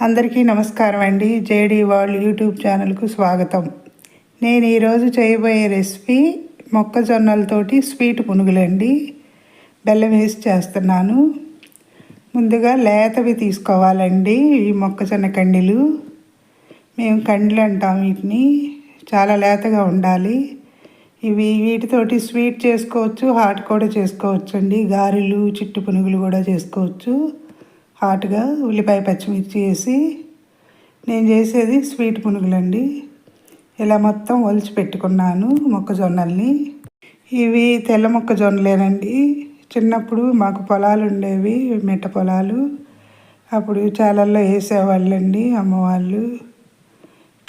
అందరికీ నమస్కారం అండి. జేడీ వరల్డ్ యూట్యూబ్ ఛానల్కు స్వాగతం. నేను ఈరోజు చేయబోయే రెసిపీ మొక్కజొన్నలతోటి స్వీట్ పునుగులండి. బెల్లం వేసి చేస్తున్నాను. ముందుగా లేతవి తీసుకోవాలండి. ఈ మొక్కజొన్న కండీలు, మేము కండీలు అంటాం వీటిని. చాలా లేతగా ఉండాలి. వీటితోటి స్వీట్ చేసుకోవచ్చు, హాట్ కూడా చేసుకోవచ్చు అండి. గారెలు, చిట్టు పునుగులు కూడా చేసుకోవచ్చు హాట్గా. ఉల్లిపాయ పచ్చిమిర్చి వేసి నేను చేసేది స్వీట్ పునుగులండి. ఇలా మొత్తం ఒలిచి పెట్టుకున్నాను మొక్కజొన్నల్ని. ఇవి తెల్ల మొక్కజొన్నలేనండి. చిన్నప్పుడు మాకు పొలాలు ఉండేవి, మిట్ట పొలాలు. అప్పుడు చాలల్లో వేసేవాళ్ళండి అమ్మవాళ్ళు.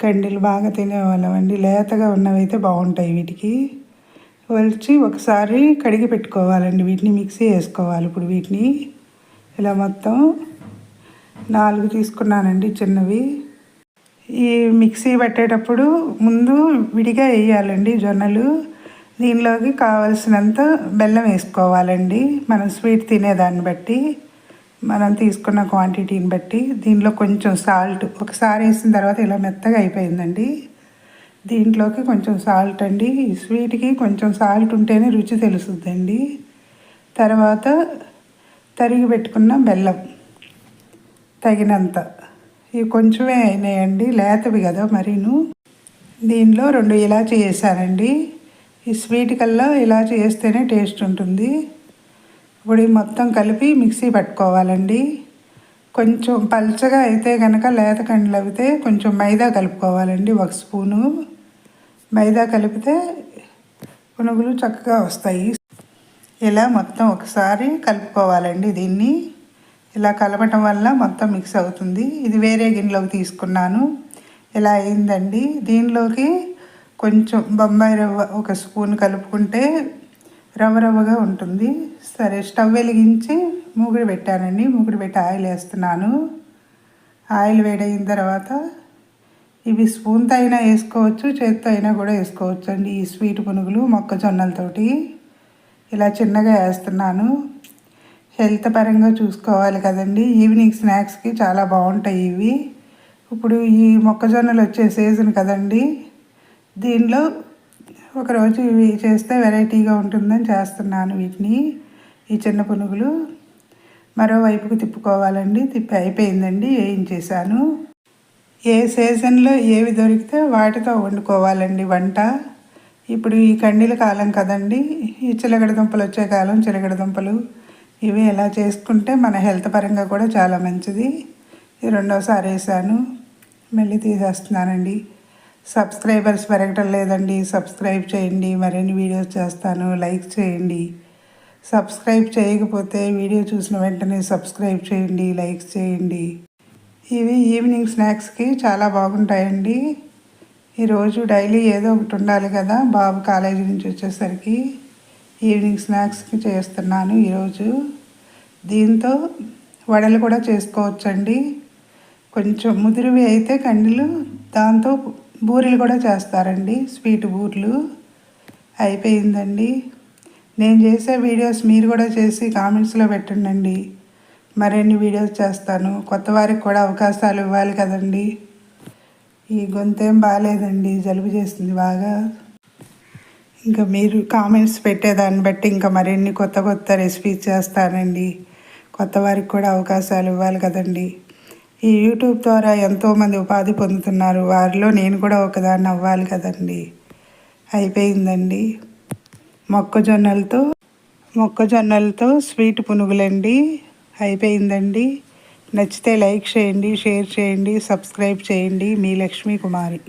కండీలు బాగా తినేవాళ్ళం అండి. లేతగా ఉన్నవైతే బాగుంటాయి. వీటికి ఒలిచి ఒకసారి కడిగి పెట్టుకోవాలండి. వీటిని మిక్సీ వేసుకోవాలి. ఇప్పుడు వీటిని ఇలా మొత్తం 4 తీసుకున్నానండి చిన్నవి. ఈ మిక్సీ పట్టేటప్పుడు ముందు విడిగా వేయాలండి జొన్నలు. దీనిలోకి కావలసినంత బెల్లం వేసుకోవాలండి. మనం స్వీట్ తినేదాన్ని బట్టి, మనం తీసుకున్న క్వాంటిటీని బట్టి. దీనిలో కొంచెం సాల్ట్, ఒకసారి వేసిన తర్వాత ఇలా మెత్తగా అయిపోయిందండి. దీంట్లోకి కొంచెం సాల్ట్ అండి. ఈ స్వీట్కి కొంచెం సాల్ట్ ఉంటేనే రుచి తెలుస్తుందండి. తర్వాత తరిగి పెట్టుకున్న బెల్లం తగినంత. ఇవి కొంచెమే అయినాయండి, లేతవి కదా మరీను. దీనిలో 2 ఇలాచీ వేసానండి. ఈ స్వీట్ కల్లా ఇలాచీ వేస్తేనే టేస్ట్ ఉంటుంది. ఇప్పుడు మొత్తం కలిపి మిక్సీ పట్టుకోవాలండి. కొంచెం పల్చగా అయితే కనుక, లేత కండలు అయితే కొంచెం మైదా కలుపుకోవాలండి. 1 స్పూను మైదా కలిపితే పునుగులు చక్కగా వస్తాయి. ఇలా మొత్తం ఒకసారి కలుపుకోవాలండి. దీన్ని ఇలా కలపటం వల్ల మొత్తం మిక్స్ అవుతుంది. ఇది వేరే గిన్నెలోకి తీసుకున్నాను. ఇలా అయిందండి. దీనిలోకి కొంచెం బొంబాయి రవ్వ 1 స్పూన్ కలుపుకుంటే రవ్వగా ఉంటుంది. సరే, స్టవ్ వెలిగించి మూగుడు పెట్టానండి. మూగుడు పెట్టి ఆయిల్ వేస్తున్నాను. ఆయిల్ వేడైన తర్వాత ఇవి స్పూన్తో అయినా వేసుకోవచ్చు, చేత్తో అయినా కూడా వేసుకోవచ్చు అండి. ఈ స్వీట్ పునుగులు మొక్కజొన్నలతోటి ఇలా చిన్నగా వేస్తున్నాను. హెల్త్ పరంగా చూసుకోవాలి కదండి. ఈవినింగ్ స్నాక్స్కి చాలా బాగుంటాయి ఇవి. ఇప్పుడు ఈ మొక్కజొన్నలు వచ్చే సీజన్ కదండి. దీనిలో ఒకరోజు ఇవి చేస్తే వెరైటీగా ఉంటుందని చేస్తున్నాను వీటిని. ఈ చిన్న పునుగులు మరోవైపుకు తిప్పుకోవాలండి. తిప్పి అయిపోయిందండి, వేయించేసాను. ఏ సీజన్లో ఏవి దొరికితే వాటితో వండుకోవాలండి వంట. ఇప్పుడు ఈ కండీల కాలం కదండి. ఈ చిలకడ దుంపలు వచ్చే కాలం, చిలకడ దుంపలు ఇవి ఎలా చేసుకుంటే మన హెల్త్ పరంగా కూడా చాలా మంచిది. ఇది 2వసారి వేసాను, మళ్ళీ తీసేస్తున్నానండి. సబ్స్క్రైబర్స్ పెరగటం లేదండి. సబ్స్క్రైబ్ చేయండి. మరిన్ని వీడియోస్ చేస్తాను. లైక్ చేయండి. సబ్స్క్రైబ్ చేయకపోతే వీడియో చూసిన వెంటనే సబ్స్క్రైబ్ చేయండి, లైక్ చేయండి. ఇవి ఈవినింగ్ స్నాక్స్కి చాలా బాగుంటాయండి. ఈరోజు డైలీ ఏదో ఒకటి ఉండాలి కదా. బాబు కాలేజీ నుంచి వచ్చేసరికి ఈవినింగ్ స్నాక్స్కి చేస్తున్నాను ఈరోజు. దీంతో వడలు కూడా చేసుకోవచ్చండి. కొంచెం ముదిరివి అయితే కండీలు, దాంతో బూరెలు కూడా చేస్తారండి, స్వీట్ బూరెలు. అయిపోయిందండి. నేను చేసే వీడియోస్ మీరు కూడా చేసి కామెంట్స్లో పెట్టండి. మరిన్ని వీడియోస్ చేస్తాను. కొత్త వారికి కూడా అవకాశాలు ఇవ్వాలి కదండి. ఈ గొంతేం బాగాలేదండి, జలుబు చేస్తుంది బాగా. ఇంకా మీరు కామెంట్స్ పెట్టేదాన్ని బట్టి ఇంకా మరిన్ని కొత్త రెసిపీస్ చేస్తానండి. కొత్త వారికి కూడా అవకాశాలు ఇవ్వాలి కదండి. ఈ యూట్యూబ్ ద్వారా ఎంతోమంది ఉపాధి పొందుతున్నారు. వారిలో నేను కూడా ఒకదాన్ని అవ్వాలి కదండి. అయిపోయిందండి. మొక్కజొన్నలతో స్వీట్ పునుగులండి. అయిపోయిందండి. నచ్చితే లైక్ చేయండి, షేర్ చేయండి, సబ్స్క్రైబ్ చేయండి. మీ లక్ష్మీ కుమారి.